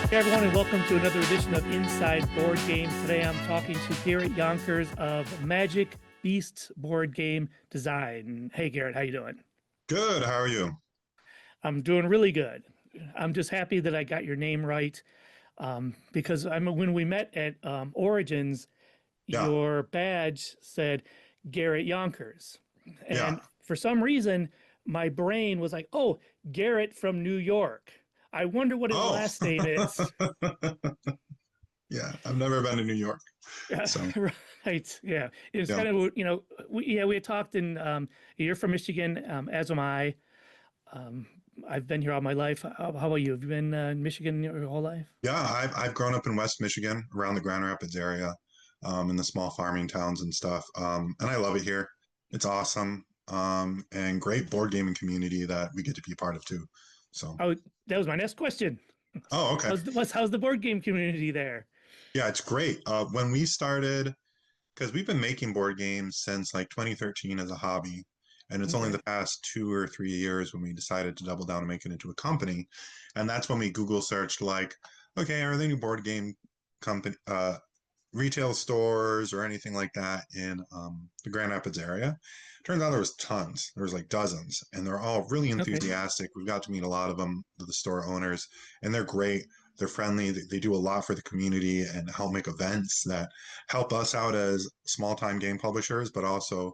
Hey everyone, and welcome to another edition of Inside Board Game. Today I'm talking to Garrett Yonkers of Magic Beasts Board Game Design. Hey Garrett, how you doing? Good. How are you? I'm doing really good. I'm just happy that I got your name right, because when we met at Origins, Yeah. your badge said Garrett Yonkers, Yeah. and for some reason my brain was like, "Oh, Garrett from New York. I wonder what his Oh, last name is." yeah. I've never been to New York. Yeah, So, right. Yeah, it's yeah. kind of we had talked in you're from Michigan, as am I. Um, I've been here all my life. How about you? Have you been in Michigan your whole life? Yeah. I've grown up in West Michigan, around the Grand Rapids area, in the small farming towns and stuff. And I love it here. It's awesome. And great board gaming community that we get to be a part of too. So, Oh, that was my next question. oh, okay. How's the board game community there? Yeah, it's great. When we started, because we've been making board games since like 2013 as a hobby. And it's only Okay, the past 2 or 3 years when we decided to double down and make it into a company. And that's when we Google searched like, okay, are there any board game company retail stores or anything like that in the Grand Rapids area? Turns out there was tons. There was like dozens, and they're all really okay. enthusiastic. We've got to meet a lot of them, the store owners, and they're great. They're friendly. They do a lot for the community and help make events that help us out as small time game publishers, but also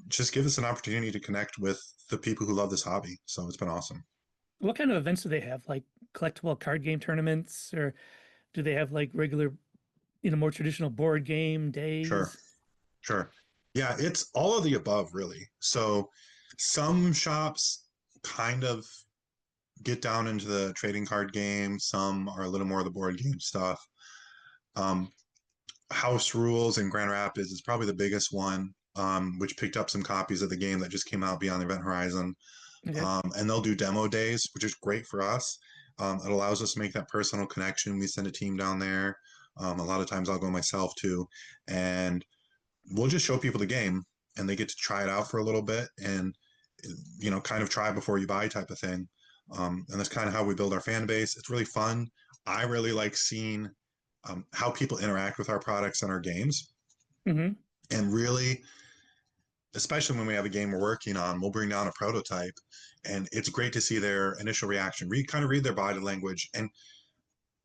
just give us an opportunity to connect with the people who love this hobby. So it's been awesome. What kind of events do they have? Like collectible card game tournaments, or do they have like regular, more traditional board game Sure. days? Sure. Yeah, it's all of the above, really. So some shops kind of get down into the trading card game, some are a little more of the board game stuff. Um, House Rules in Grand Rapids is probably the biggest one, which picked up some copies of the game that just came out beyond the Event Horizon. Okay. And they'll do demo days, which is great for us. It allows us to make that personal connection. We send a team down there. A lot of times I'll go myself too. And we'll just show people the game and they get to try it out for a little bit and kind of try before you buy type of thing. And that's kind of how we build our fan base. It's really fun. I really like seeing how people interact with our products and our games, Mm-hmm. and really, especially when we have a game we're working on, we'll bring down a prototype, and it's great to see their initial reaction. Read their body language and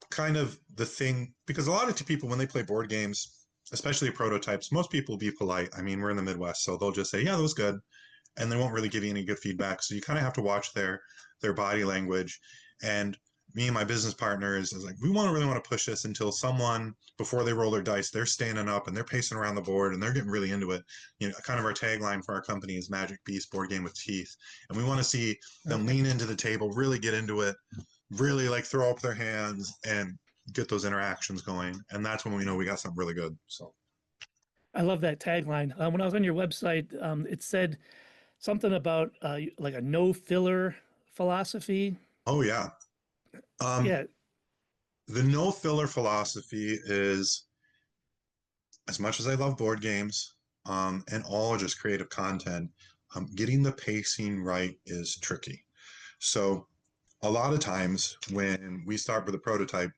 kind of the thing, because a lot of people when they play board games, especially prototypes, most people will be polite. I mean, we're in the Midwest, so they'll just say, "Yeah, that was good," and they won't really give you any good feedback. So you kind of have to watch their body language. And me and my business partners is like, we really want to push this until someone, before they roll their dice, they're standing up and they're pacing around the board and they're getting really into it. Kind of our tagline for our company is Magic Beast Board Game with Teeth, and we want to see them Okay. lean into the table, really get into it, really like throw up their hands and get those interactions going. And that's when we know we got something really good. So, I love that tagline. When I was on your website, it said something about like a no filler philosophy. oh yeah. Um, Yeah. the no filler philosophy is, as much as I love board games, and all just creative content, getting the pacing right is tricky. So a lot of times when we start with a prototype,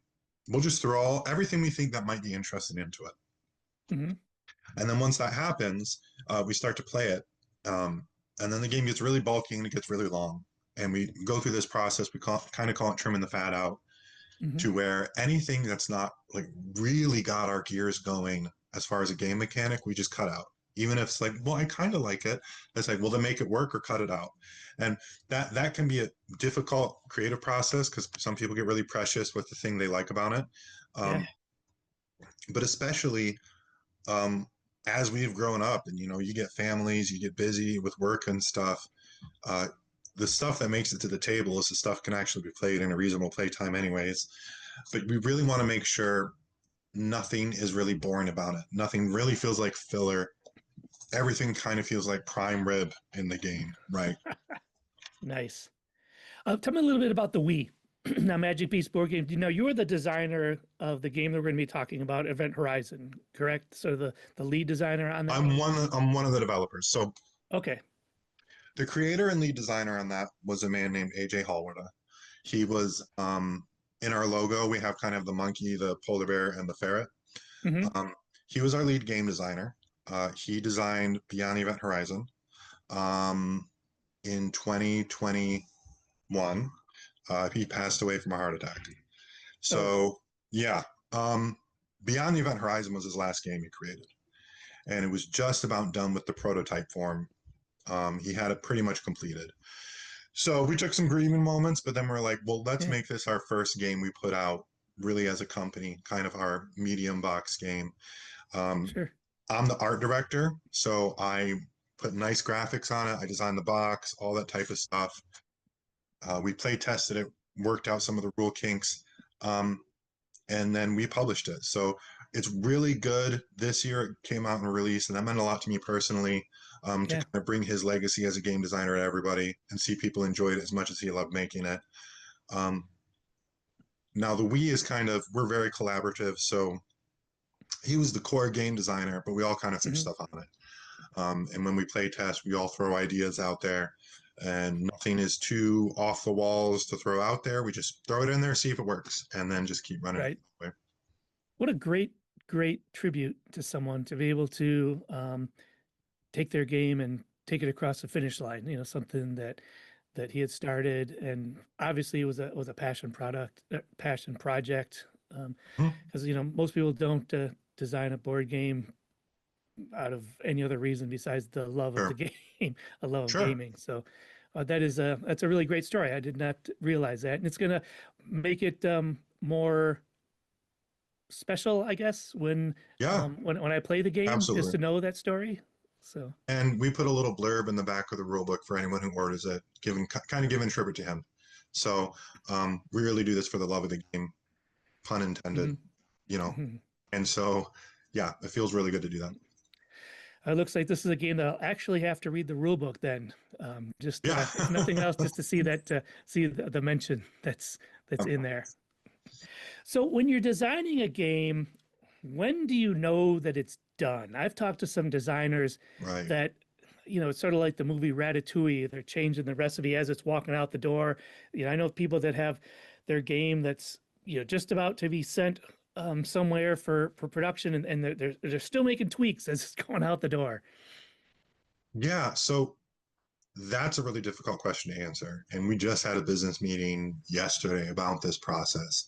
we'll just throw everything we think that might be interesting into it. Hmm. And then once that happens, we start to play it. And then the game gets really bulky and it gets really long. And we go through this process, kind of call it trimming the fat out, Hmm. to where anything that's not like really got our gears going as far as a game mechanic, we just cut out. Even if it's like, well, I kind of like it. It's like, well, then make it work or cut it out. And that can be a difficult creative process because some people get really precious with the thing they like about it. Yeah. Um, but especially um, as we've grown up, and you get families, you get busy with work and stuff. Uh, the stuff that makes it to the table is the stuff can actually be played in a reasonable playtime, anyways. But we really want to make sure nothing is really boring about it. Nothing really feels like filler. Everything kind of feels like prime rib in the game, right? Nice. Tell me a little bit about the Wii. Now, Magic Beast board game. You were the designer of the game that we're going to be talking about, Event Horizon, correct? So the lead designer on that I'm one. one. I'm one of the developers. So Okay. the creator and lead designer on that was a man named AJ Hallwarda. He was in our logo, we have kind of the monkey, the polar bear, and the ferret. Hmm. Um, he was our lead game designer. He designed Beyond Event Horizon. Um, in 2021, he passed away from a heart attack. Oh, So, yeah, um, Beyond the Event Horizon was his last game he created. And it was just about done with the prototype form. He had it pretty much completed. So we took some grieving moments, but then we're like, well, let's yeah, make this our first game we put out really as a company, kind of our medium box game. Um, sure. I'm the art director, so I put nice graphics on it. I designed the box, all that type of stuff. We play tested it, worked out some of the rule kinks, um, and then we published it. So it's really good. This year it came out and released, and that meant a lot to me personally, to Yeah. kind of bring his legacy as a game designer to everybody and see people enjoy it as much as he loved making it. Um, Now the Wii is kind of, we're very collaborative, so he was the core game designer, but we all kind of threw Hmm. stuff on it. And when we play test, we all throw ideas out there, and nothing is too off the walls to throw out there. We just throw it in there, see if it works, and then just keep running it Right. that way. What a great tribute to someone to be able to take their game and take it across the finish line. You know, something that he had started, and obviously it was a passion product, passion project. Mhm. Because you know most people don't design a board game out of any other reason besides the love of the Sure, game, a love of sure. gaming. So that's a really great story. I did not realize that, and it's gonna make it more special, I guess, Yeah, when I play the game, just absolutely. to know that story. So, And we put a little blurb in the back of the rule book for anyone who orders it, giving kind of giving tribute to him. So we really do this for the love of the game, pun intended, mhm, you know. mhm. And so, yeah, it feels really good to do that. It looks like this is a game that I'll actually have to read the rule book then. Just Yeah. if nothing else, just to see that see the mention that's in there. So when you're designing a game, when do you know that it's done? I've talked to some designers Right. that, you know, it's sort of like the movie Ratatouille. They're changing the recipe as it's walking out the door. You know, I know people that have their game that's, you know, just about to be sent somewhere for production, and they're still making tweaks as it's going out the door. Yeah. So that's a really difficult question to answer. And we just had a business meeting yesterday about this process.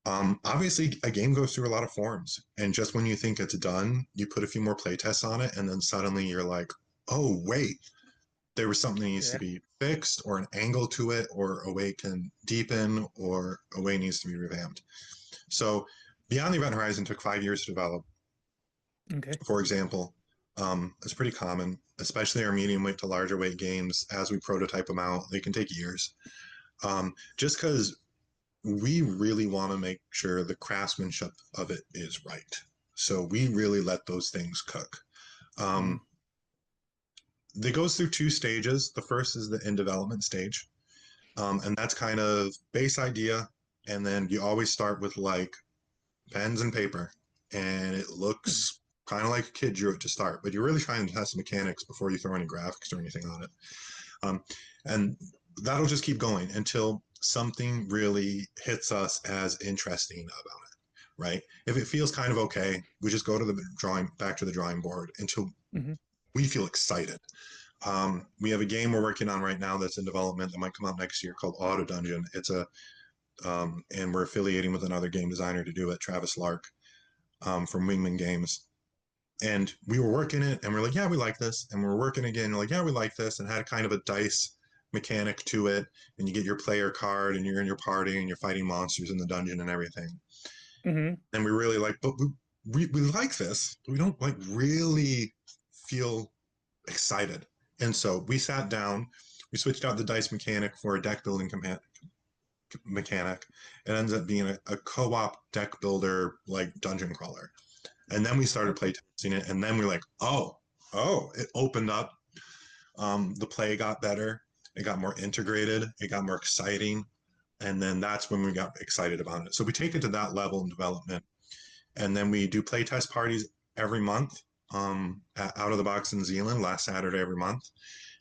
Obviously, a game goes through a lot of forms. And just when you think it's done, you put a few more play tests on it. And then suddenly you're like, oh, wait, there was something that needs to Yeah. be fixed, or an angle to it, or a way it can deepen, or a way it needs to be revamped. So, Beyond the Event Horizon took 5 years to develop, Okay. for example. It's pretty common, especially our medium weight to larger weight games. As we prototype them out, they can take years. Just because we really want to make sure the craftsmanship of it is right. So we really let those things cook. Mhm. Um, it goes through two stages. The first is the in development stage, and that's kind of base idea. And then you always start with like pens and paper, and it Mhm. looks kind of like a kid drew it to start, but you're really trying to test the mechanics before you throw any graphics or anything on it. Um, and that'll just keep going until something really hits us as interesting about it, right? If it feels kind of okay, we just go to the back to the drawing board until Mhm. we feel excited. We have a game we're working on right now that's in development that might come out next year called Auto Dungeon. It's a and we're affiliating with another game designer to do it, Travis Lark, from Wingman Games. And we were working it, and we're like, yeah, we like this. And we're working again, like, yeah, we like this, and had kind of a dice mechanic to it. And you get your player card, and you're in your party, and you're fighting monsters in the dungeon and everything. Mhm. And we really like, but we like this, but we don't like really feel excited. And so we sat down, we switched out the dice mechanic for a deck building mechanic. It ends up being a co-op deck builder, like dungeon crawler. And then we started Okay. playtesting it, and then we're like, oh, it opened up. The play got better. It got more integrated. It got more exciting. And then that's when we got excited about it. So we take it to that level in development. And then we do playtest parties every month, at Out of the Box in Zealand, last Saturday every month.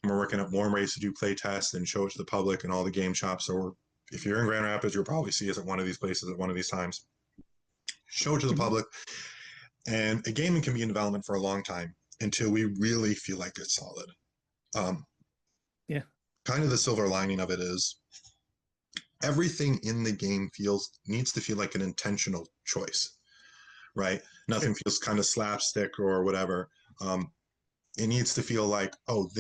And we're working at more ways to do playtests and show it to the public and all the game shops. So we're if you're in Grand Rapids, you'll probably see us at one of these places at one of these times. Show it to the Hmm. public. And a game can be in development for a long time until we really feel like it's solid. Um, Yeah. Kind of the silver lining of it is everything in the game needs to feel like an intentional choice, right? Nothing Sure. feels kind of slapstick or whatever. Um, it needs to feel like, oh,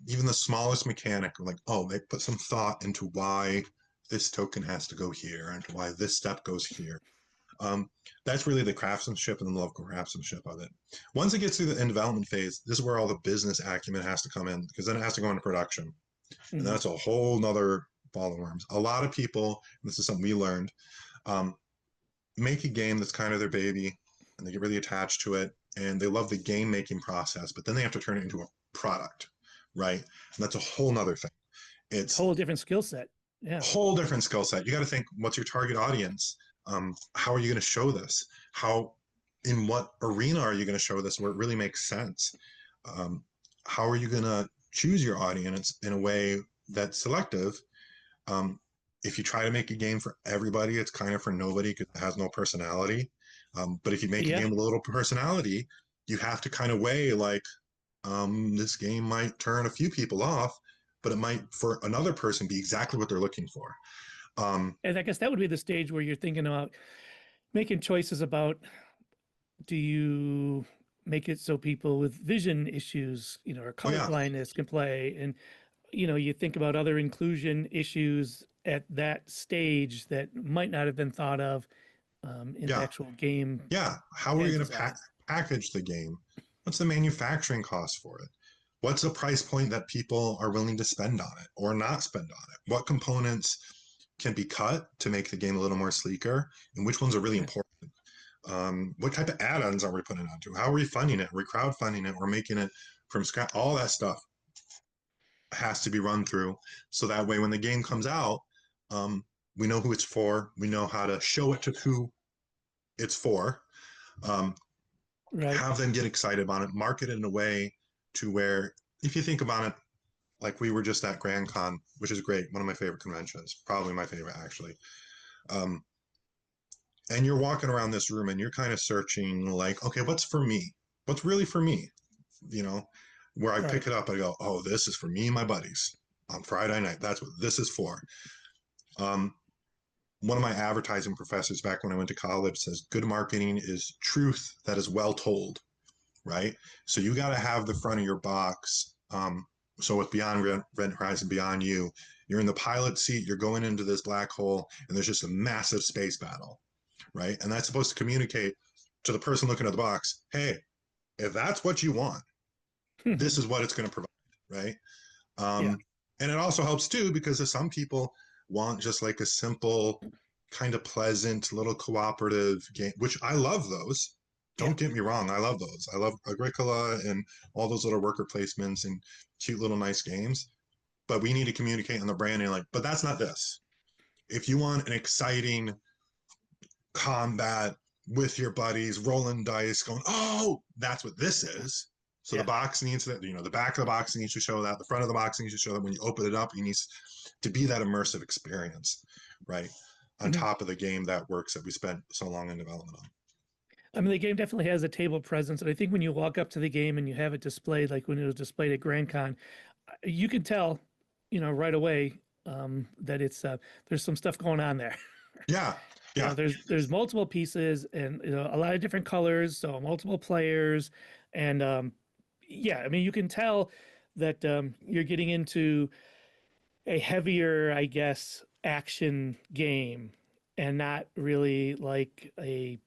even the smallest mechanic, like, oh, they put some thought into why this token has to go here and why this step goes here. Um, that's really the craftsmanship and the love craftsmanship of it. Once it gets through the in development phase, this is where all the business acumen has to come in, because then it has to go into production. And Hmm. that's a whole nother ball of worms. A lot of people, this is something we learned, um, make a game that's kind of their baby and they get really attached to it and they love the game making process, but then they have to turn it into a product, right? And that's a whole nother thing. It's Whole different skill set. Yeah. a whole different skill set. You got to think, what's your target audience? How are you going to show this? In what arena are you going to show this where it really makes sense? Um, how are you going to choose your audience in a way that's selective? Um, if you try to make a game for everybody, it's kind of for nobody because it has no personality. But if you make a Yeah. game with a little personality, you have to kind of weigh like, this game might turn a few people off, but it might for another person be exactly what they're looking for. Um, And I guess that would be the stage where you're thinking about making choices about, do you make it so people with vision issues, or oh color yeah, blindness can play? And, you think about other inclusion issues at that stage that might not have been thought of in the yeah, actual game yeah. How are you going to design. package the game? What's the manufacturing cost for it? What's the price point that people are willing to spend on it or not spend on it? What components can be cut to make the game a little more sleeker, and which ones are really Yeah. important? What type of add-ons are we putting onto? How are we funding it? Are we crowdfunding it? We're making it from scratch. All that stuff has to be run through, so that way when the game comes out, um, we know who it's for. We know how to show it to who it's for. Um, Right. have them get excited about it. Market it in a way to where, if you think about it, like we were just at Grand Con, which is great, one of my favorite conventions, probably my favorite actually. Um, and you're walking around this room and you're kind of searching like, okay, what's for me? What's really for me? You know, where I Right. pick it up, I go, oh, this is for me and my buddies on Friday night. That's what this is for. Um, One of my advertising professors back when I went to college says good marketing is truth that is well told, right? So you got to have the front of your box. So with Beyond Rent Horizon, Beyond You, you're in the pilot seat, you're going into this black hole, and there's just a massive space battle, right? And that's supposed to communicate to the person looking at the box, hey, if that's what you want, this is what it's going to provide, right? Yeah. Um, and it also helps too because some people want just like a simple, kind of pleasant little cooperative game, which I love those. Yeah. Don't get me wrong, I love those. I love Agricola and all those little worker placements and cute little nice games. But we need to communicate on the branding, like, but that's not this. If you want an exciting combat with your buddies, rolling dice, going, oh, that's what this is. So the Yeah. box needs that, the back of the box needs to show that, the front of the box needs to show that when you open it up, it needs to be that immersive experience, right? On Mhm. top of the game that works that we spent so long in development on. I mean, the game definitely has a table presence, and I think when you walk up to the game and you have it displayed, like when it was displayed at Grand Con, you can tell, right away, that there's some stuff going on there. Yeah, yeah, There's multiple pieces and a lot of different colors, so multiple players, and yeah, I mean, you can tell that you're getting into a heavier, I guess, action game, and not really like a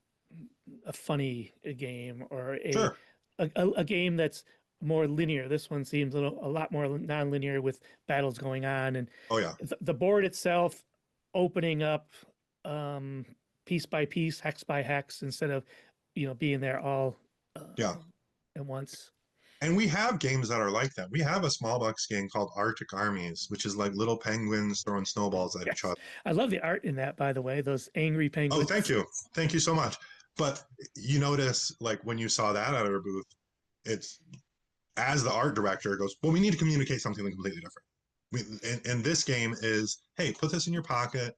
funny game or sure. a game that's more linear. This one seems a lot more non-linear with battles going on, and Oh, yeah, the board itself opening up um, piece by piece, hex by hex, instead of being there all uh, yeah. at once. And we have games that are like that. We have a small box game called Arctic Armies, which is like little penguins throwing snowballs at each Yes, other. I love the art in that. By the way, those angry Oh, thank penguins. you. Thank you so much. But you notice, like, when you saw that at our booth, it's as the art director goes, well, we need to communicate something completely different. and this game is, hey, put this in your pocket,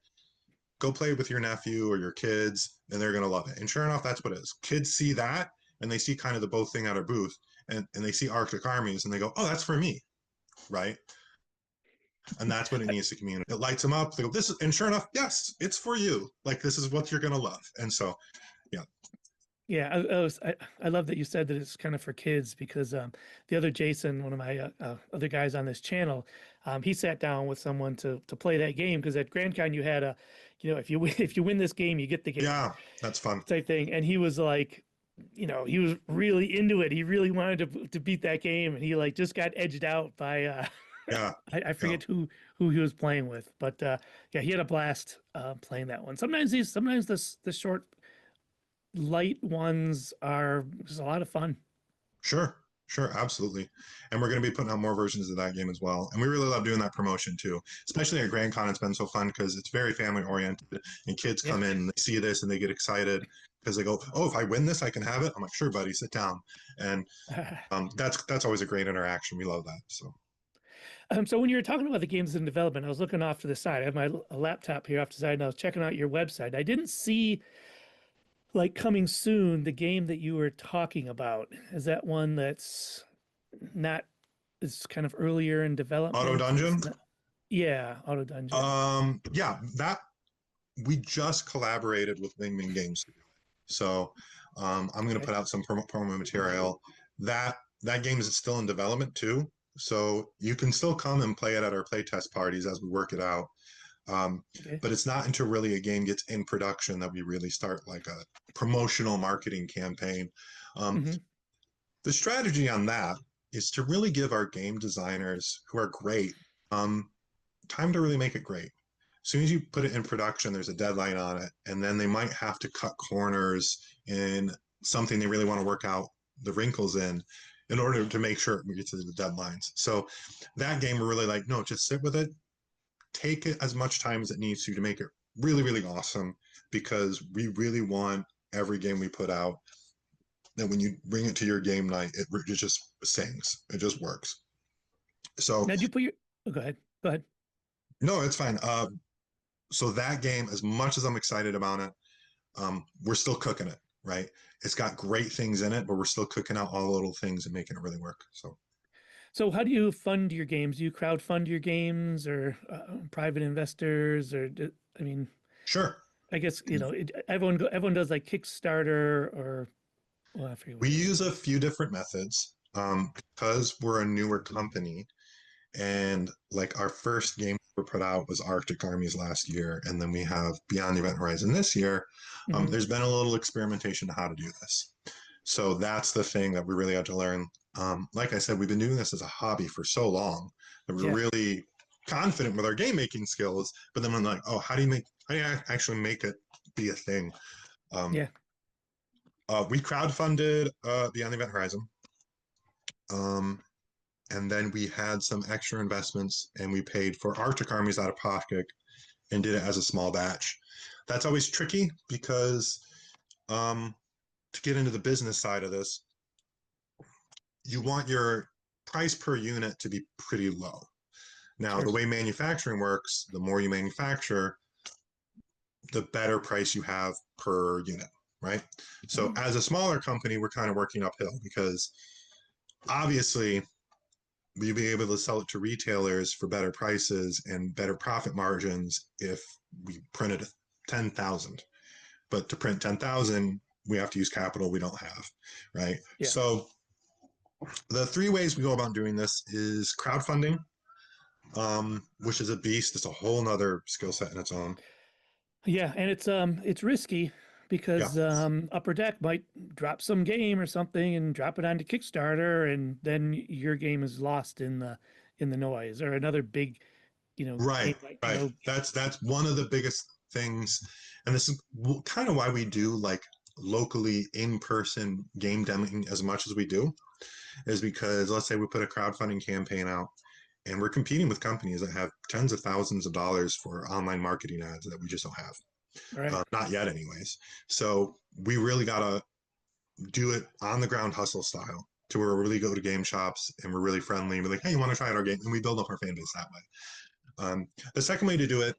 go play with your nephew or your kids, and they're going to love it. And sure enough, that's what it is. Kids see that, and they see kind of the both thing at our booth, and they see Arctic Armies, and they go, oh, that's for me, right? And that's what it needs to communicate. It lights them up. They go, this is, and sure enough, yes, it's for you. Like, this is what you're going to love. And so, yeah. Yeah, I love that you said that it's kind of for kids because the other Jason, one of my other guys on this channel, he sat down with someone to play that game because at GrandCon you had a, if you win, if you win this game, you get the game Yeah, that's fun. type thing, and he was like, he was really into it. He really wanted to beat that game, and he like just got edged out by Yeah. I Yeah. forget who he was playing with, but yeah, he had a blast playing that one. Sometimes the short light ones are just a lot of fun. Sure. Sure. Absolutely. And we're going to be putting out more versions of that game as well. And we really love doing that promotion too, especially at Grand Con. It's been so fun because it's very family oriented and kids Yeah. come in and they see this and they get excited because they go, oh, if I win this, I can have it. I'm like, sure, buddy, sit down. And that's always a great interaction. We love that. So, So when you were talking about the games in development, I was looking off to the side. I have my laptop here off to the side, and I was checking out your website. I didn't see like coming soon the game that you were talking about. Is that one that's not is kind of earlier in Auto development? It's Dungeon. not, yeah, Auto Dungeon. Yeah, that we just collaborated with Wing Wing Games. So I'm going to Okay. put out some promo material. That that game is still in development too. So you can still come and play it at our playtest parties as we work it out. Um, Okay. but it's not until really a game gets in production that we really start like a promotional marketing campaign. Um, Hmm. the strategy on that is to really give our game designers who are great um, time to really make it great. As soon as you put it in production, there's a deadline on it, and then they might have to cut corners in something they really want to work out the wrinkles in order to make sure we get to the deadlines. So that game, we're really like, no, just sit with it, take it as much time as it needs to make it really, really awesome because we really want every game we put out that when you bring it to your game night, it just sings. It just works. So Now, did you put your? Oh, go ahead. Go ahead. no, it's fine. So that game, as much as I'm excited about it, we're still cooking it, right? It's got great things in it, but we're still cooking out all the little things and making it really work. So So, how do you fund your games? Do you crowdfund your games, or private investors, or I mean, sure, I guess everyone does like Kickstarter or well, I forget what we the other use one a is. few different methods because we're a newer company. And like our first game we put out was Arctic Armies last year, and then we have Beyond the Event Horizon this year. Hmm. There's been a little experimentation to how to do this. So that's the thing that we really had to learn. Like I said, we've been doing this as a hobby for so long that we're Yeah, really confident with our game making skills. But then I'm like, oh, how do you actually make it be a thing? Um, yeah. we crowdfunded Beyond the Event Horizon. Um, and then we had some extra investments and we paid for Arctic Armies out of pocket and did it as a small batch. That's always tricky because to get into the business side of this, you want your price per unit to be pretty low. Now, Sure. the way manufacturing works, the more you manufacture, the better price you have per unit, right? So, Mhm. as a smaller company, we're kind of working uphill because obviously we'd be able to sell it to retailers for better prices and better profit margins if we printed 10,000. But to print 10,000, we have to use capital we don't have, right? Yeah, So the three ways we go about doing this is crowdfunding, which is a beast. It's a whole nother skill set in its own. yeah, and it's risky Yeah, because Upper Deck might drop some game or something and drop it onto Kickstarter, and then your game is lost in the noise, or another big, right, game like right. That's one of the biggest things, and this is kind of why we do like locally in-person game demoing as much as we do, is because let's say we put a crowdfunding campaign out and we're competing with companies that have tens of thousands of dollars for online marketing ads that we just don't have. right? Not yet, anyways. So we really got to do it on the ground hustle style. to where we really go to game shops and we're really friendly. We're like, hey, you want to try out our game? And we build up our fan base that way. The second way to do it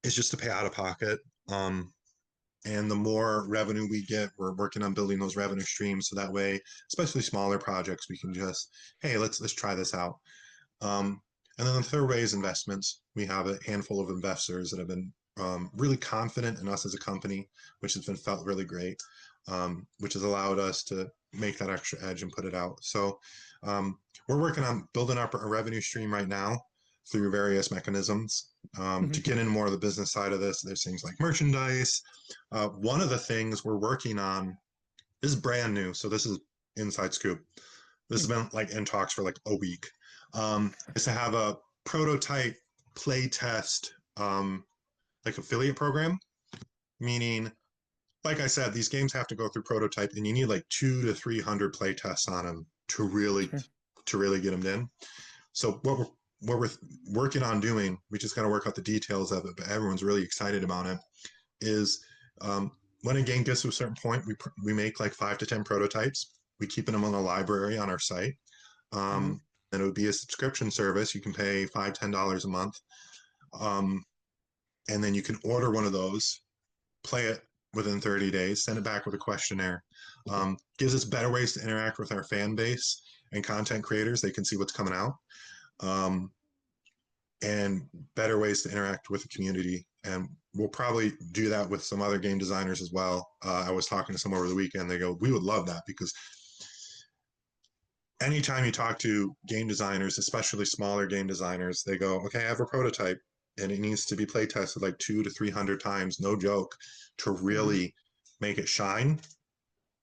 is just to pay out of pocket. And the more revenue we get, we're working on building those revenue streams. So that way, especially smaller projects, we can just, hey, let's try this out. And then the third way is investments. We have a handful of investors that have been really confident in us as a company, which has been felt really great, which has allowed us to make that extra edge and put it out. So we're working on building up a revenue stream right now through various mechanisms. Hmm. To get in more of the business side of this, there's things like merchandise. One of the things we're working on, this is brand new, so this is inside scoop. This has been like in talks for like a week. Is to have a prototype play test, like affiliate program, meaning, like I said, these games have to go through prototype, and you need like 200 to 300 play tests on them to really get them in. So what we're working on doing, we just got to work out the details of it, but everyone's really excited about it, is when a game gets to a certain point, we make like 5 to 10 prototypes. We keep them on the library on our site. Hmm. And it would be a subscription service. You can pay $5, $10 a month. And then you can order one of those, play it within 30 days, send it back with a questionnaire. Gives us better ways to interact with our fan base and content creators. They can see what's coming out. And better ways to interact with the community. And we'll probably do that with some other game designers as well. I was talking to someone over the weekend. They go, we would love that, because anytime you talk to game designers, especially smaller game designers, they go, okay, I have a prototype and it needs to be play tested like 200 to 300 times, no joke, to really make it shine.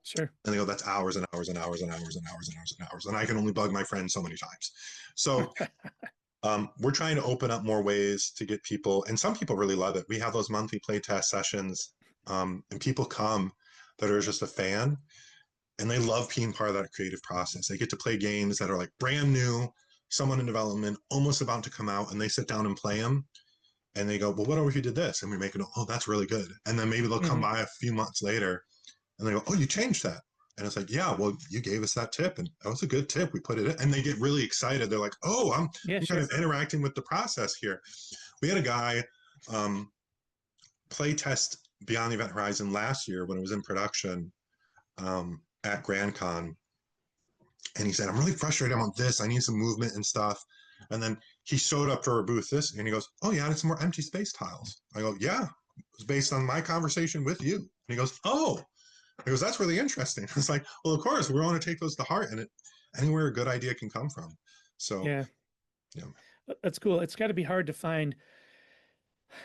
Sure. And they go, that's hours and hours and hours and hours and hours and hours and hours. And I can only bug my friend so many times. So we're trying to open up more ways to get people, and some people really love it. We have those monthly play test sessions, and people come that are just a fan, and they love being part of that creative process. They get to play games that are like brand new, someone in development, almost about to come out, and they sit down and play them. And they go, well, what if you did this? And we make it, oh, that's really good. And then maybe they'll come by a few months later and they go, oh, you changed that. And it's like, yeah, well, you gave us that tip, and that was a good tip. We put it in, and they get really excited. They're like, oh, I'm Yeah, kind sure. of interacting with the process here. We had a guy play test Beyond the Event Horizon last year when it was in production at Grand Con. And he said, I'm really frustrated. I want this. I need some movement and stuff. And then he showed up to our booth and he goes, oh, you added some more empty space tiles. I go, yeah, it was based on my conversation with you. And he goes, oh, he goes, that's really interesting. It's like, well, of course, we want to take those to heart, and anywhere a good idea can come from. So, Yeah, yeah, that's cool. It's got to be hard to find.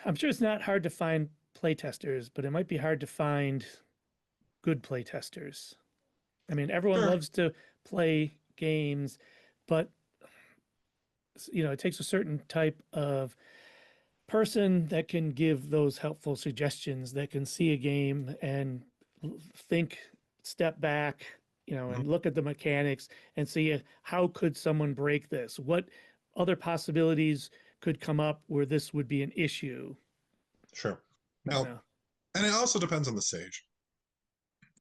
I'm sure it's not hard to find playtesters, but it might be hard to find good playtesters. I mean, everyone sure, loves to play games, but it takes a certain type of person that can give those helpful suggestions, that can see a game and think, step back, mhm, and look at the mechanics and see how could someone break this? What other possibilities could come up where this would be an issue? sure. You Now, know, and it also depends on the stage.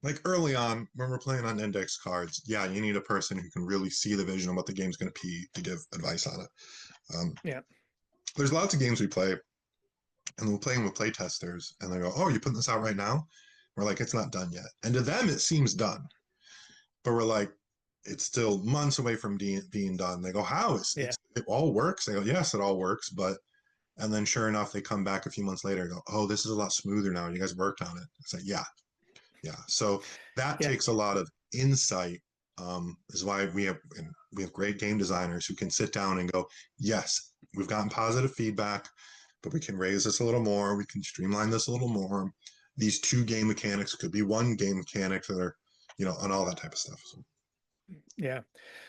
Like early on, when we're playing on index cards, yeah, you need a person who can really see the vision of what the game's going to be to give advice on it. Um, yeah, there's lots of games we play, and we're playing with play testers, and they go, oh, you're putting this out right now? We're like, it's not done yet. And to them, it seems done. But we're like, it's still months away from being done. They go, how? yeah, It all works? They go, yes, it all works. But, and then sure enough, they come back a few months later and go, oh, this is a lot smoother now. You guys worked on it. It's like, yeah, yeah. So that yeah, takes a lot of insight. Is why we have great game designers who can sit down and go, yes, we've gotten positive feedback, but we can raise this a little more. We can streamline this a little more. These two game mechanics could be one game mechanic that are, and all that type of stuff. So, yeah.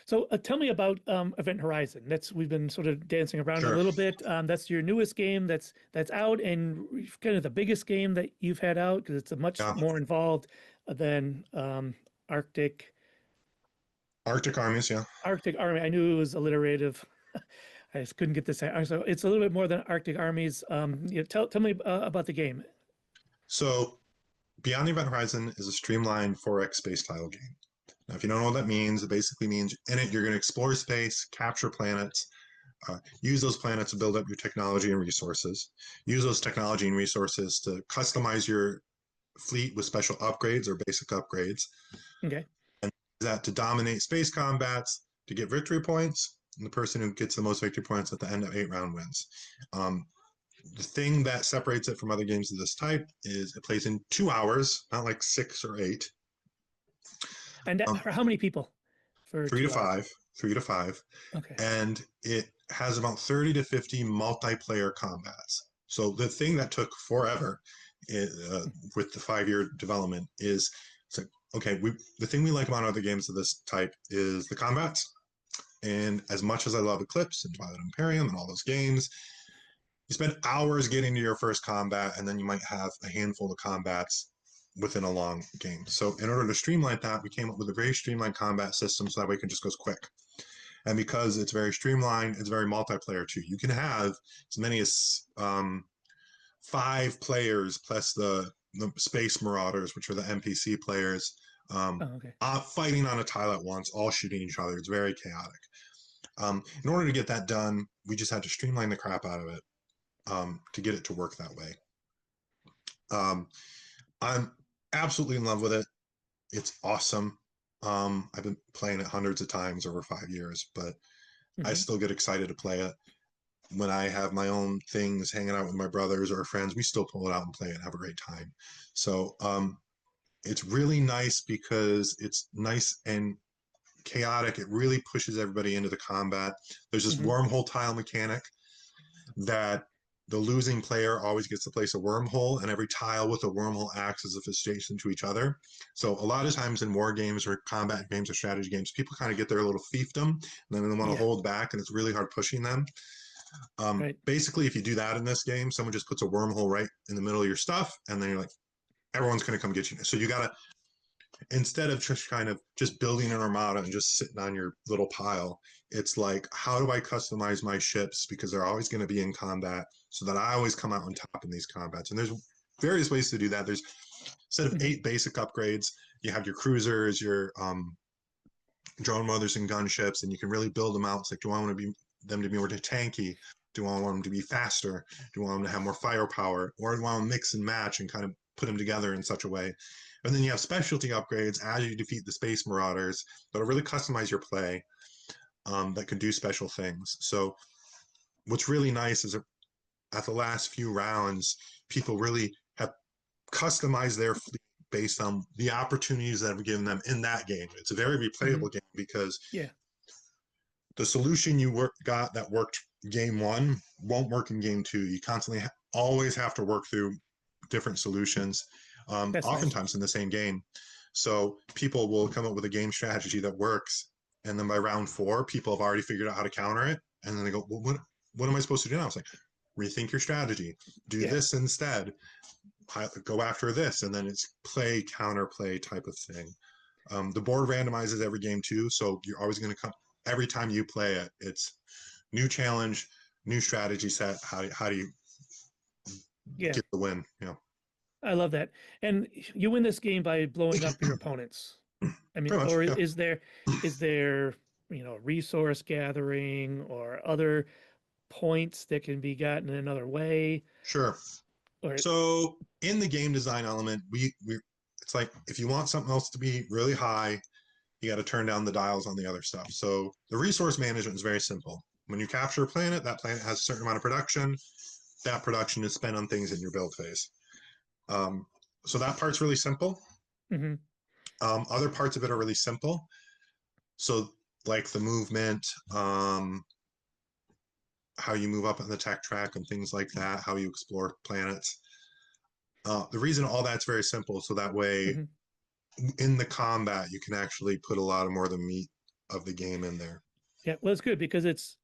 So tell me about Event Horizon. We've been sort of dancing around a sure. little bit. That's your newest game that's out, and kind of the biggest game that you've had out, because it's a much Yeah. more involved than Arctic Arctic armies. Yeah. Arctic Army. I knew it was alliterative. I just couldn't get this out. So it's a little bit more than Arctic Armies. Tell me about the game. So Beyond the Event Horizon is a streamlined 4X space tile game. Now, if you don't know what that means, it basically means in it you're going to explore space, capture planets, use those planets to build up your technology and resources. Use those technology and resources to customize your fleet with special upgrades or basic upgrades. Okay. And that to dominate space combats, to get victory points, and the person who gets the most victory points at the end of 8 round wins. The thing that separates it from other games of this type is it plays in 2 hours, not like 6 or 8. And Um, for how many people for three to 2 hours? five, 3 to 5, Okay. and it has about 30 to 50 multiplayer combats. So the thing that took forever with the 5 year development is it's like, okay, the thing we like about other games of this type is the combats. And as much as I love Eclipse and Twilight Imperium and all those games, you spend hours getting to your first combat, and then you might have a handful of combats within a long game. So in order to streamline that, we came up with a very streamlined combat system so that way it can just goes quick. And because it's very streamlined, it's very multiplayer too. You can have as many as 5 players plus the space marauders, which are the NPC players, Oh, okay. fighting on a tile at once, all shooting each other. It's very chaotic. In order to get that done, we just had to streamline the crap out of it to get it to work that way. I'm absolutely in love with it. It's awesome. I've been playing it hundreds of times over 5 years, but I Mm-hmm. still get excited to play it. When I have my own things, hanging out with my brothers or friends, we still pull it out and play it and have a great time. So it's really nice because it's nice and chaotic. It really pushes everybody into the combat. There's this Mm-hmm. wormhole tile mechanic that the losing player always gets to place a wormhole, and every tile with a wormhole acts as if it's adjacent to each other. So a lot of times in war games or combat games or strategy games, people kind of get their little fiefdom, and then they want to Yeah. hold back, and it's really hard pushing them. Right. Basically, if you do that in this game, someone just puts a wormhole right in the middle of your stuff, and then you're like, everyone's going to come get you. So you got to, instead of just kind of just building an armada and just sitting on your little pile, it's like, how do I customize my ships because they're always going to be in combat so that I always come out on top in these combats. And there's various ways to do that. There's, instead of Mm-hmm. 8 basic upgrades, you have your cruisers, your drone mothers and gunships, and you can really build them out. It's like, do I want to be them to be more tanky? Do I want them to be faster? Do I want them to have more firepower? Or do I want to mix and match and kind of put them together in such a way? And then you have specialty upgrades as you defeat the space marauders that'll really customize your play, that can do special things. So what's really nice is at the last few rounds, people really have customized their fleet based on the opportunities that have given them in that game. It's a very Mm-hmm. replayable game because Yeah. the solution you got that worked game 1 won't work in game 2. You constantly always have to work through different solutions, That's nice. oftentimes in the same game. So people will come up with a game strategy that works, and then by round 4, people have already figured out how to counter it, and then they go, well, what am I supposed to do now? It's like, rethink your strategy, do Yeah. this instead, go after this, and then it's play counterplay type of thing. The board randomizes every game too, so you're always going to come every time you play it. It's new challenge, new strategy set. How do you Yeah. get the win? You know, I love that. And you win this game by blowing up your opponents. I mean, pretty much. or Yeah, is there resource gathering or other points that can be gotten in another way? sure. Or So in the game design element, we it's like if you want something else to be really high, you got to turn down the dials on the other stuff. So the resource management is very simple. When you capture a planet, that planet has a certain amount of production. That production is spent on things in your build phase. Um, so that part's really simple. Mhm. Other parts of it are really simple. So like the movement, how you move up on the tech track and things like that, how you explore planets. The reason all that's very simple, so that way Mhm. in the combat you can actually put a lot of more of the meat of the game in there. Yeah, well, it's good because it's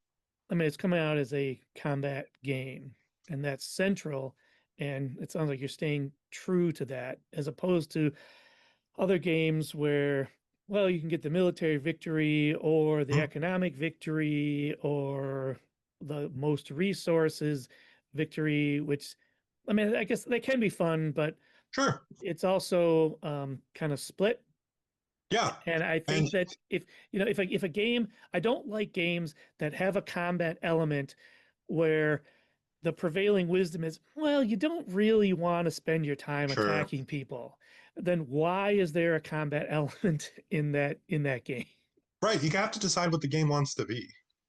coming out as a combat game, and that's central. And it sounds like you're staying true to that, as opposed to other games where, well, you can get the military victory or the Hmm. economic victory or the most resources victory, which, I mean, I guess they can be fun, but Sure. it's also kind of split. Yeah. And I And think that if a game, I don't like games that have a combat element where the prevailing wisdom is, well, you don't really want to spend your time sure. attacking people. Then why is there a combat element in that game? Right. You have to decide what the game wants to be.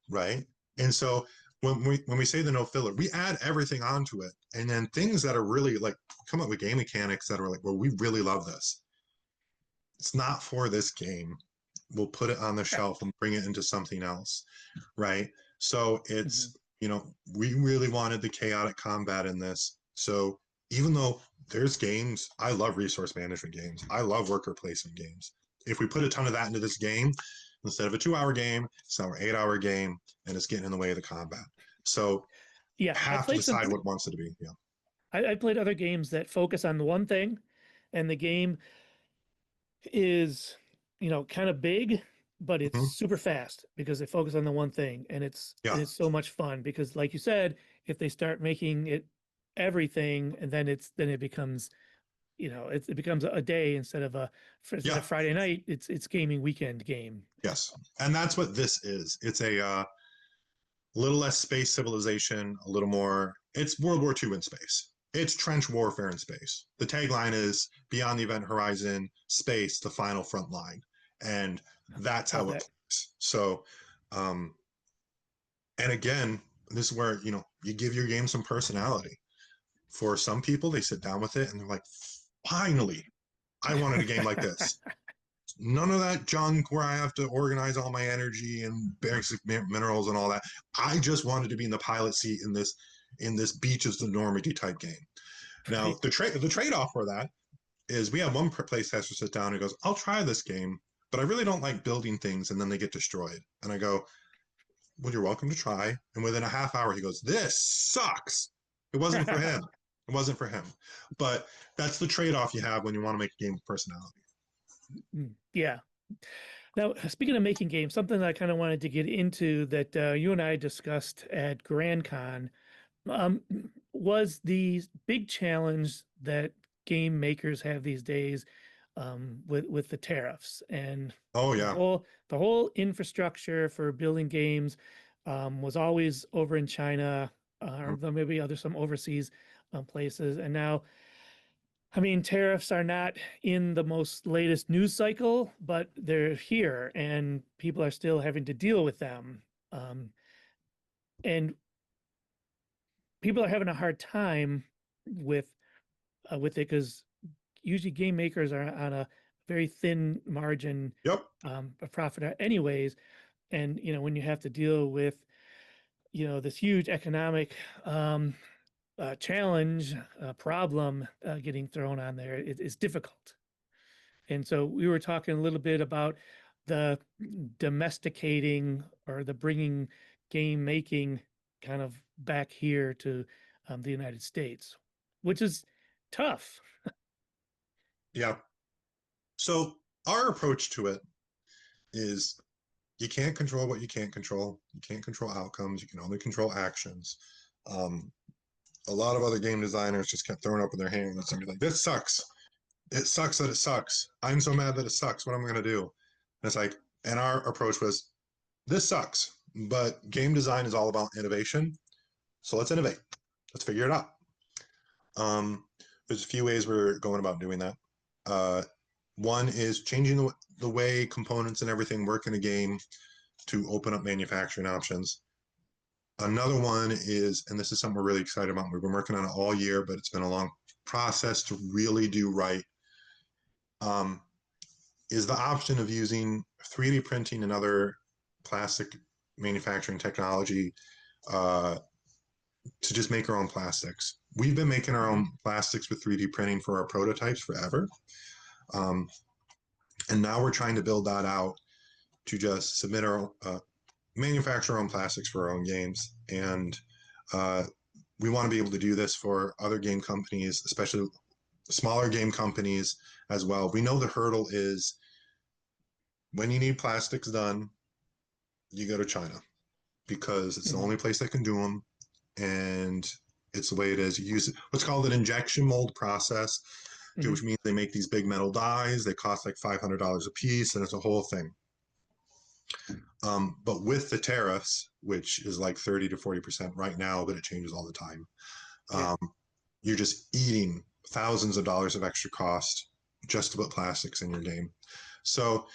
Right. And so when we say the no filler, we add everything onto it. And then things that are really like come up with game mechanics that are like, well, we really love this. It's not for this game. We'll put it on the Right. shelf and bring it into something else. Right. So Mhm. we really wanted the chaotic combat in this. So even though there's games, I love resource management games. I love worker placement games. If we put a ton of that into this game, instead of a 2 hour game, it's now an 8 hour game, and it's getting in the way of the combat. So Yeah, I have to played some. decide what it wants it to be. Yeah. I played other games that focus on the one thing, and the game is, kind of big, but it's Mhm. super fast because they focus on the one thing, and it's Yeah. and it's so much fun because, like you said, if they start making it everything, and then it becomes, it becomes a day instead Yeah. of Friday night, it's gaming weekend game. Yes. And that's what this is. It's a little less space civilization, a little more. It's World War II in space. It's trench warfare in space. The tagline is Beyond the Event Horizon, Space, the Final Front Line. And that's Love how it that. plays. So, um, and again, this is where, you give your game some personality. For some people, they sit down with it and they're like, finally, I wanted a game like this. None of that junk where I have to organize all my energy and basic minerals and all that. I just wanted to be in the pilot seat in this beaches of Normandy type game. Now Right. the trade off for that is we have one place tester sit down and goes, "I'll try this game, but I really don't like building things and then they get destroyed." And I go, "Well, you're welcome to try." And within a half hour, he goes, "This sucks." It wasn't for him. It wasn't for him. But that's the trade off you have when you want to make a game with personality. Yeah. Now, speaking of making games, something that I kind of wanted to get into that you and I discussed at Grand Con um, was the big challenge that game makers have these days with the tariffs and Oh the yeah. whole infrastructure for building games was always over in China, or maybe other some overseas places, and now I mean, tariffs are not in the most latest news cycle, but they're here and people are still having to deal with them. And people are having a hard time with with it because usually game makers are on a very thin margin Yep. of profit anyways. And when you have to deal with this huge economic challenge problem getting thrown on there, it's difficult. And so we were talking a little bit about the domesticating or the bringing game making kind of back here to the United States, which is tough. Yeah. So our approach to it is you can't control what you can't control. You can't control outcomes. You can only control actions. Um, a lot of other game designers just kept throwing up in their hands and be like, "This sucks. It sucks that it sucks. I'm so mad that it sucks. What am I going to do?" And it's like, and our approach was, "This sucks, but game design is all about innovation. So let's innovate. Let's figure it out." Um, there's a few ways we're going about doing that. Uh, one is changing the way components and everything work in a game to open up manufacturing options. Another one is, and this is something we're really excited about. We've been working on it all year, but it's been a long process to really do right. Um, is the option of using 3D printing and other plastic manufacturing technology uh, to just make our own plastics. We've been making our Mhm. own plastics with 3D printing for our prototypes forever. Um, and now we're trying to build that out to just submit our manufacture our own plastics for our own games. And uh, we want to be able to do this for other game companies, especially smaller game companies as well. We know the hurdle is when you need plastics done, you go to China because it's the Mhm. only place that can do them. And it's the way it is. You use what's called an injection mold process. Hmm. which means they make these big metal dies. They cost like $500 a piece, and it's a whole thing. But with the tariffs, which is like 30 to 40% right now, but it changes all the time, Yeah. um, you're just eating thousands of dollars of extra cost just to put plastics in your game. So,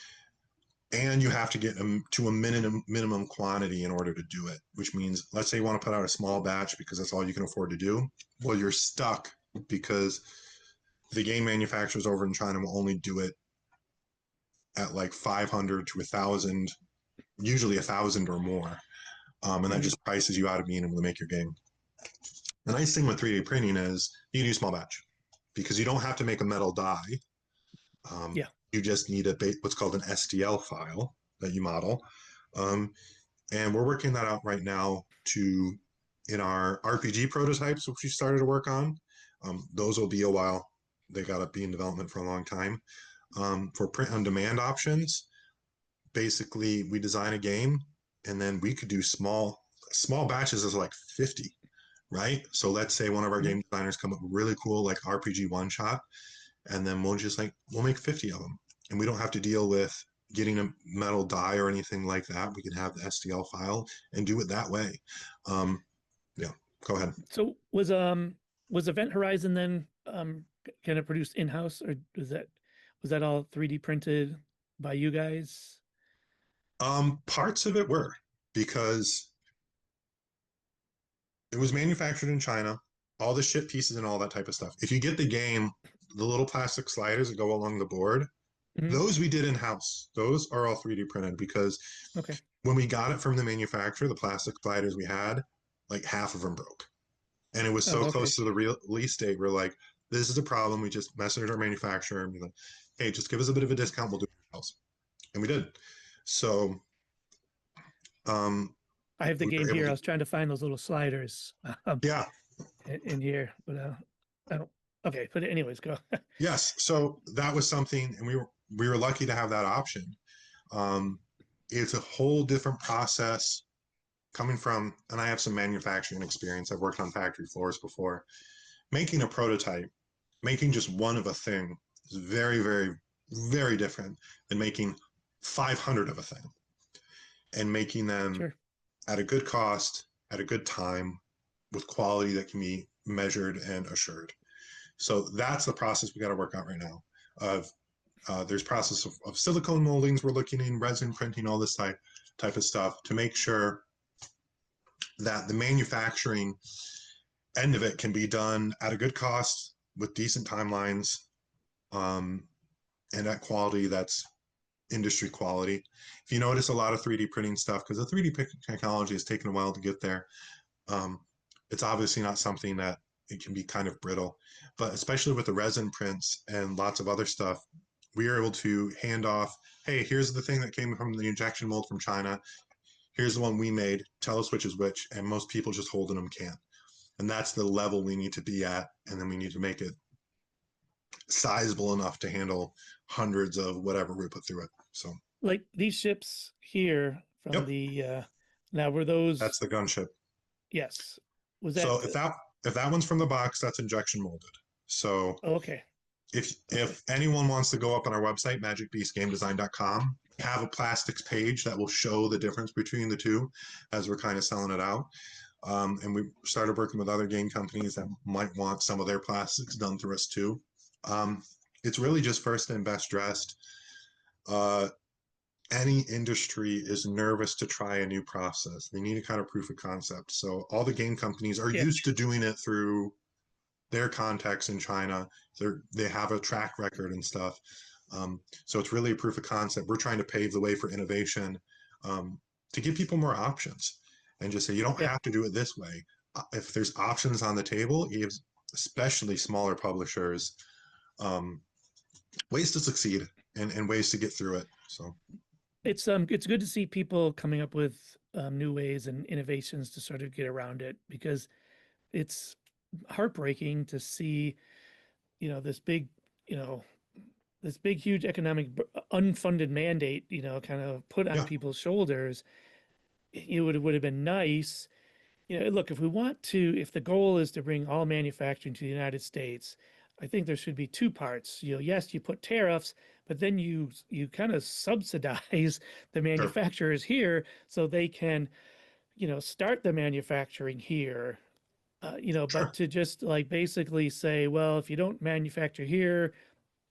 and you have to get to a minimum quantity in order to do it, which means, let's say you want to put out a small batch because that's all you can afford to do. Well, you're stuck because the game manufacturers over in China will only do it at like 500 to 1,000, usually 1,000 or more. And that Hmm. just prices you out of being able to make your game. The nice thing with 3D printing is you can do small batch because you don't have to make a metal die. Yeah. You just need what's called an STL file that you model. Um, and we're working that out right now to in our RPG prototypes, which we started to work on. Those will be a while. They got to be in development for a long time. For print on demand options, basically we design a game and then we could do small batches of like 50, right? So let's say one of our Hmm. game designers come up with really cool like RPG one shot, and then we'll make 50 of them, and we don't have to deal with getting a metal die or anything like that. We can have the STL file and do it that way. Um, yeah, go ahead. So was Event Horizon then kind of produced in-house, or was that all 3D printed by you guys? Parts of it were because it was manufactured in China, all the ship pieces and all that type of stuff. If you get the game, the little plastic sliders that go along the board, Hmm. those we did in house. Those are all 3D printed because Okay. when we got it from the manufacturer, the plastic sliders we had, like half of them broke. And it was Oh, so okay. close to the release date. We're like, this is a problem. We just messaged our manufacturer and be like, hey, just give us a bit of a discount. We'll do it ourselves. And we did. So um, I have the we game were able here. I to, was trying to find those little sliders yeah, in here, but I don't. Okay, but anyways, go. yes. So that was something, and we were lucky to have that option. Um, it's a whole different process coming from, and I have some manufacturing experience. I've worked on factory floors before. Making a prototype, making just one of a thing is very, very, very different than making 500 of a thing and making them Sure. at a good cost, at a good time, with quality that can be measured and assured. So that's the process we got to work out right now. Of there's process of silicone moldings we're looking in, resin printing, all this type of stuff to make sure that the manufacturing end of it can be done at a good cost with decent timelines, um, and at quality that's industry quality. If you notice a lot of 3D printing stuff, because the 3D technology has taken a while to get there, um, it's obviously not something that it can be kind of brittle. But especially with the resin prints and lots of other stuff, we are able to hand off, hey, here's the thing that came from the injection mold from China. Here's the one we made. Tell us which is which. And most people just holding them can't. And that's the level we need to be at. And then we need to make it sizable enough to handle hundreds of whatever we put through it. So, Like these ships here from yep, the now were that's those the gunship. yes. Was So that if that one's from the box, that's injection molded. So oh, okay. Okay. if anyone wants to go up on our website, magicbeastgamedesign.com, have a plastics page that will show the difference between the two as we're kind of selling it out. And we started working with other game companies that might want some of their plastics done through us too. Um, it's really just first and best dressed. Uh, any industry is nervous to try a new process. They need a kind of proof of concept. So all the game companies are Yeah. used to doing it through their contacts in China. They have a track record and stuff. So it's really a proof of concept. We're trying to pave the way for innovation, to give people more options and just say, you don't Yeah. have to do it this way. If there's options on the table, it gives especially smaller publishers um, ways to succeed and ways to get through it. So, It's good to see people coming up with new ways and innovations to sort of get around it because it's heartbreaking to see, this big, you know, this big, huge economic unfunded mandate, kind of put on yeah, people's shoulders. It would have been nice, look, if the goal is to bring all manufacturing to the United States, I think there should be two parts. Yes, you put tariffs, but then you kind of subsidize the Sure, manufacturers here so they can, start the manufacturing here. But sure, to just like basically say, well, if you don't manufacture here,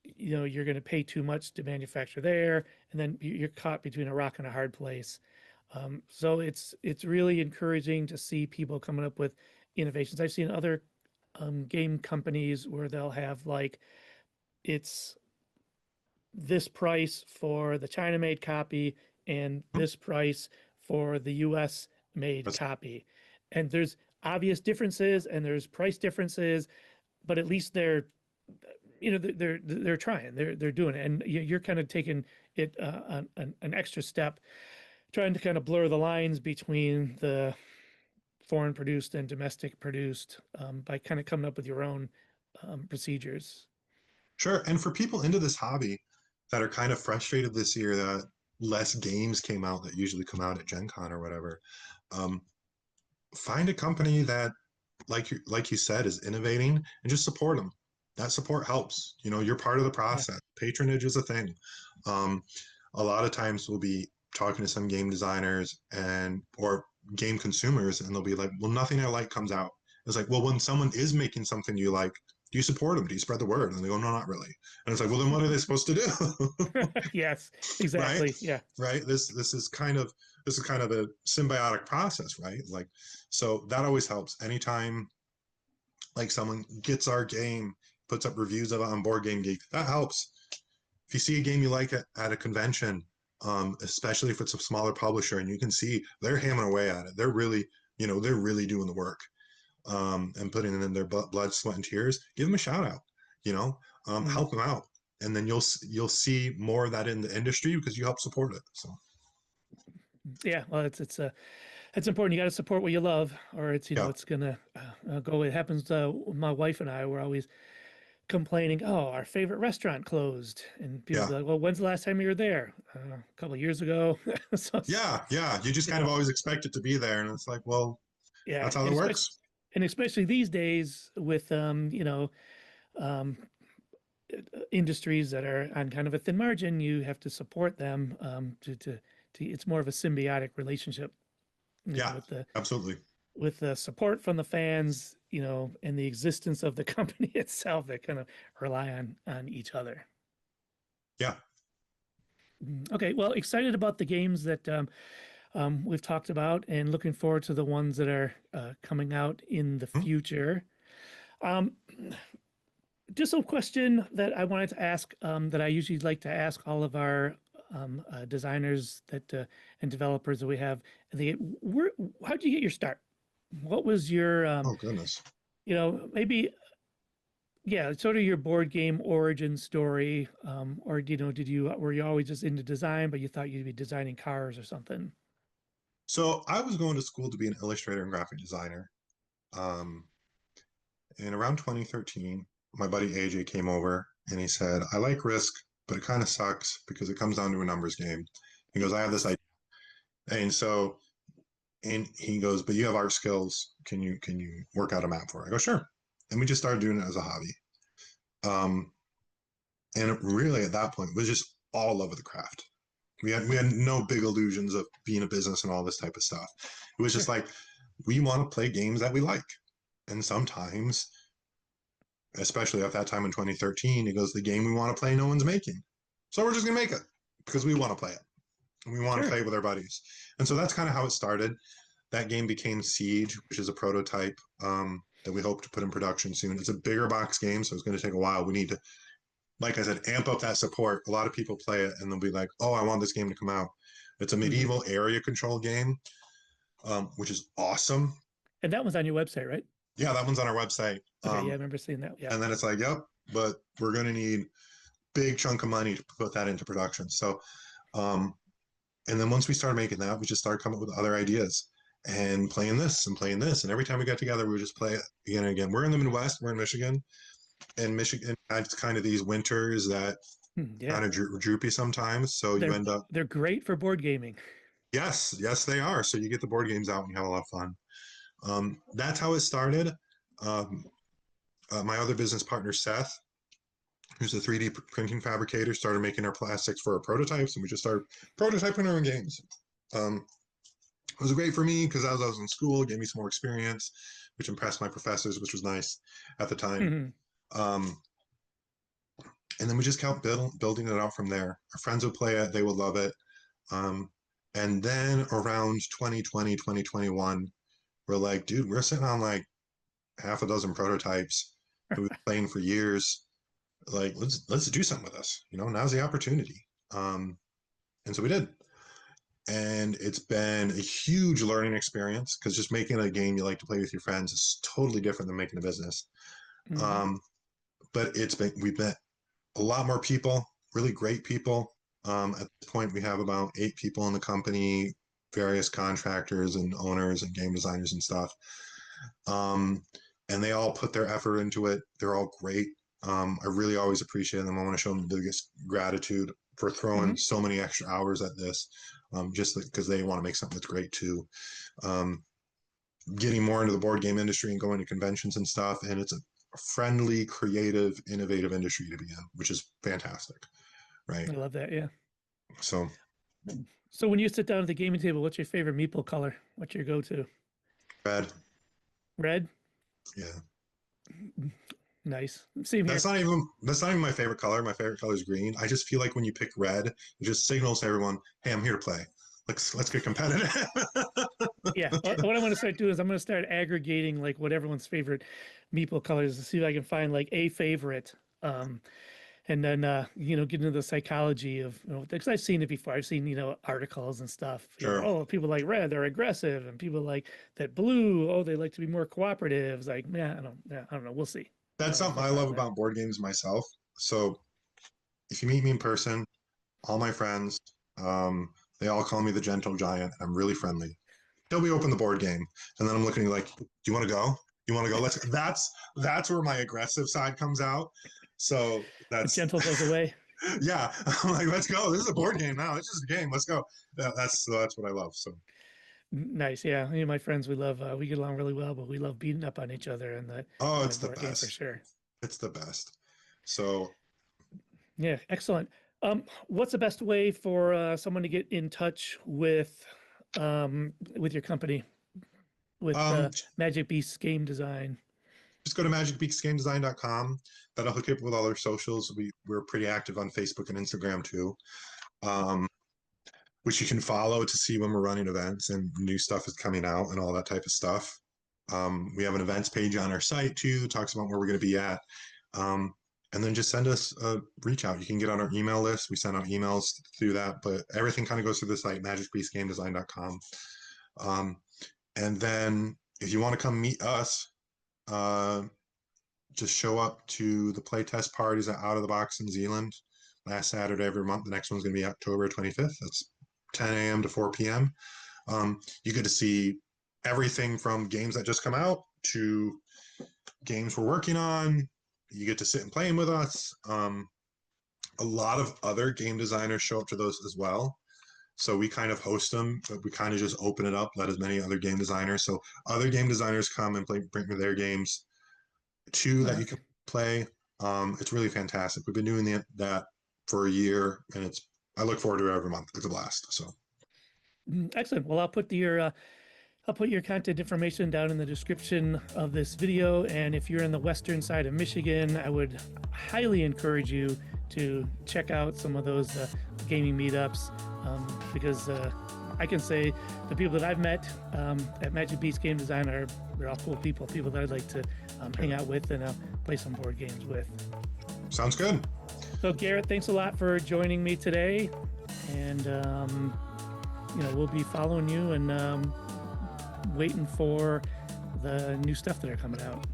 you're going to pay too much to manufacture there, and then you're caught between a rock and a hard place. So it's really encouraging to see people coming up with innovations. I've seen other game companies where they'll have like it's this price for the China made copy and Mhm. this price for the US made That's copy. And there's obvious differences and there's price differences, but at least they're trying, they're doing it. And you're kind of taking it an extra step, trying to kind of blur the lines between the foreign produced and domestic produced by kind of coming up with your own procedures. sure. And for people into this hobby that are kind of frustrated this year that less games came out that usually come out at Gen Con or whatever, um, find a company that, like you said, is innovating and just support them. That support helps. You're part of the Yeah. process. Patronage is a thing. Um, a lot of times we'll be talking to some game designers and or game consumers, and they'll be like, "Well, nothing I like comes out." It's like, well, when someone is making something you like, do you support them? Do you spread the word? And they go, no, not really. And it's like, well, then what are they supposed to do? Yes, Right, exactly. Yeah. right. This is kind of a symbiotic process, right? Like, so that always helps. Anytime like someone gets our game, puts up reviews of it on Board Game Geek, that helps. If you see a game you like at a convention, especially if it's a smaller publisher, and you can see they're hammering away at it, they're really doing the work, and putting in their blood, sweat, and tears. Give them a shout out, you know, Mm. help them out, and then you'll see more of that in the industry because you help support it. So Yeah, well, it's important. You got to support what you love, or yeah, it's gonna go. It happens. My wife and I were always complaining, "Oh, our favorite restaurant closed," and people yeah, be like, "Well, when's the last time you were there? A couple of years ago." So, yeah. You just you kind of know, always expect it to be there, and it's like, well, yeah, that's how it works. and especially these days with um, industries that are on kind of a thin margin, you have to support them to. It's more of a symbiotic relationship, Yeah, with absolutely. the support from the fans, and the existence of the company itself that kind of rely on each other. Yeah. Okay, well, excited about the games that we've talked about, and looking forward to the ones that are coming out in the Mhm. future. Um, just a question that I wanted to ask that I usually like to ask all of our designers and developers that we have. How'd you get your start? What was your Oh goodness. maybe, yeah, sort of your board game origin story, or were you always just into design, but you thought you'd be designing cars or something? So I was going to school to be an illustrator and graphic designer. Um, and around 2013, my buddy AJ came over and he said, "I like Risk, but it kind of sucks because it comes down to a numbers game." He goes, "I have this idea," and so and he goes, "But you have art skills. Can you work out a map for it?" I go, "Sure." And we just started doing it as a hobby. Um, and it really at that point was just all over the craft. We had no big illusions of being a business and all this type of stuff. It was just Sure, like we want to play games that we like. And sometimes, especially at that time in 2013, it goes, the game we want to play, no one's making. So we're just going to make it because we want to play it. And we want to sure. play it with our buddies. And so that's kind of how it started. That game became Siege, which is a prototype that we hope to put in production soon. It's a bigger box game, so it's going to take a while. We need to, like I said, amp up that support. A lot of people play it and they'll be like, "Oh, I want this game to come out." It's a Hmm. medieval area control game, which is awesome. And that was on your website, right? Yeah, that one's on our website. Okay, yeah, I remember seeing that. Yeah, And then it's like, yep, but we're going to need big chunk of money to put that into production. So, um, and then once we started making that, we just started coming up with other ideas and playing this and playing this. And every time we got together, we would just play it again and again. We're in the Midwest, we're in Michigan, and Michigan has kind of these winters that yeah. kind of droopy sometimes. So you They're end up, they're great for board gaming. yes, they are. So you get the board games out and you have a lot of fun. That's how it started. Um, my other business partner, Seth, who's a 3D printing fabricator, started making our plastics for our prototypes, and we just started prototyping our own games. It was great for me because as I was in school, it gave me some more experience, which impressed my professors, which was nice at the time. Um, and then we just kept building it out from there. Our friends would play it, they would love it. And then around 2020, 2021, we're like, dude, we're sitting on like half a dozen prototypes that we've been playing for years. Like, let's do something with this. Now's the opportunity. And so we did. And it's been a huge learning experience because just making a game you like to play with your friends is totally different than making a business. But we've met a lot more people, really great people. At this point, we have about 8 people in the company, various contractors and owners and game designers and stuff. And they all put their effort into it. They're all great. I really always appreciate them. I want to show them the biggest gratitude for throwing so many extra hours at this, just because they want to make something that's great too. Getting more into the board game industry and going to conventions and stuff, and it's a friendly, creative, innovative industry to be in, which is fantastic, right? I love that. Yeah. So when you sit down at the gaming table, what's your favorite meeple color? What's your go-to? red. Red? Yeah. Nice. Same here. That's not even my favorite color. My favorite color is green. I just feel like when you pick red, it just signals to everyone, hey, I'm here to play. Let's get competitive. Yeah. What I'm going to start doing is I'm going to start aggregating like what everyone's favorite meeple colors to see if I can find like a favorite. And then, get into the psychology of, because I've seen it before. I've seen, articles and stuff. Sure. People like red, they're aggressive. And people like that blue, they like to be more cooperative. It's like, I don't know. We'll see. That's something I love about board games myself. So if you meet me in person, all my friends, they all call me the gentle giant. I'm really friendly. Till we open the board game, and then I'm looking like, do you want to go? You want to go? That's where my aggressive side comes out. So the gentle goes away. Yeah, I'm like, let's go. This is a board game now. It's just a game. Let's go. That's what I love. So nice. Yeah, me and my friends, we get along really well, but we love beating up on each other and it's the best for sure. It's the best. So yeah, excellent. What's the best way for someone to get in touch with your company, with Magic Beasts Game Design? Just go to magicbeaksgamedesign.com. That'll hook you up with all our socials. We're pretty active on Facebook and Instagram too, which you can follow to see when we're running events and new stuff is coming out and all that type of stuff. We have an events page on our site too that talks about where we're going to be at. And then just send us a reach out. You can get on our email list. We send out emails through that, but everything kind of goes through the site, magicbeaksgamedesign.com. And then if you want to come meet us, just show up to the playtest parties at Out of the Box in Zealand last Saturday every month. The next one's going to be October 25th. That's 10 a.m. to 4 p.m. You get to see everything from games that just come out to games we're working on. You get to sit and play with us. A lot of other game designers show up to those as well. So we kind of host them, but we kind of just open it up, let as many other game designers. So other game designers come and bring me their games too that you can play. It's really fantastic. We've been doing that for a year, and I look forward to it every month. It's a blast. So excellent. Well, I'll put your contact information down in the description of this video. And if you're in the western side of Michigan, I would highly encourage you to check out some of those gaming meetups, because I can say the people that I've met at Magic Beasts Game Design they're all cool people that I'd like to hang out with and play some board games with. Sounds good. So Garrett, thanks a lot for joining me today. And, we'll be following you and waiting for the new stuff that are coming out.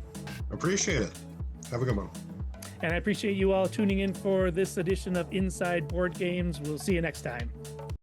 Appreciate it. Have a good one. And I appreciate you all tuning in for this edition of Inside Board Games. We'll see you next time.